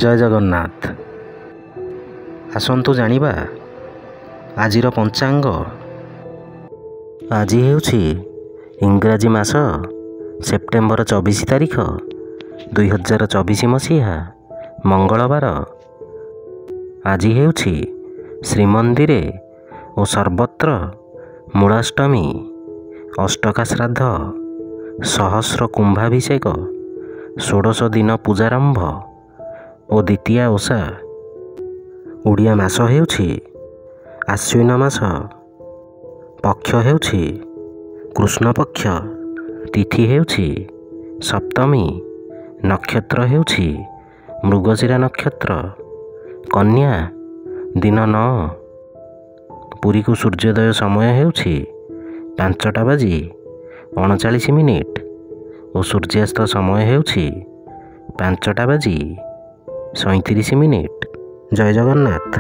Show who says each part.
Speaker 1: ଜୟ ଜଗନ୍ନାଥ। ଆସନ୍ତୁ ଜାଣିବା ଆଜିର ପଞ୍ଚାଙ୍ଗ। ଆଜି ହେଉଛି ଇଂରାଜୀ ମାସ ସେପ୍ଟେମ୍ବର 24 ତାରିଖ 2024 ମସିହା ମଙ୍ଗଳବାର। ଆଜି ହେଉଛି ଶ୍ରୀମନ୍ଦିରେ ଓ ସର୍ବତ୍ର ମୂଳାଷ୍ଟମୀ, ଅଷ୍ଟକା ଶ୍ରାଦ୍ଧ, ସହସ୍ର କୁମ୍ଭାଭିଷେକ, ଷୋଡ଼ଶ ଦିନ ପୂଜାରମ୍ଭ ଓ ଦ୍ୱିତୀୟା ଓଷା। ଓଡ଼ିଆ ମାସ ହେଉଛି ଆଶ୍ୱିନ ମାସ। ପକ୍ଷ ହେଉଛି କୃଷ୍ଣପକ୍ଷ। ତିଥି ହେଉଛି ସପ୍ତମୀ। ନକ୍ଷତ୍ର ହେଉଛି ମୃଗଶିରା ନକ୍ଷତ୍ର। କନ୍ୟା ଦିନ 9। ପୁରୀକୁ ସୂର୍ଯ୍ୟୋଦୟ ସମୟ ହେଉଛି 5:39 ଓ ସୂର୍ଯ୍ୟାସ୍ତ ସମୟ ହେଉଛି 5:37। ଜୟ ଜଗନ୍ନାଥ।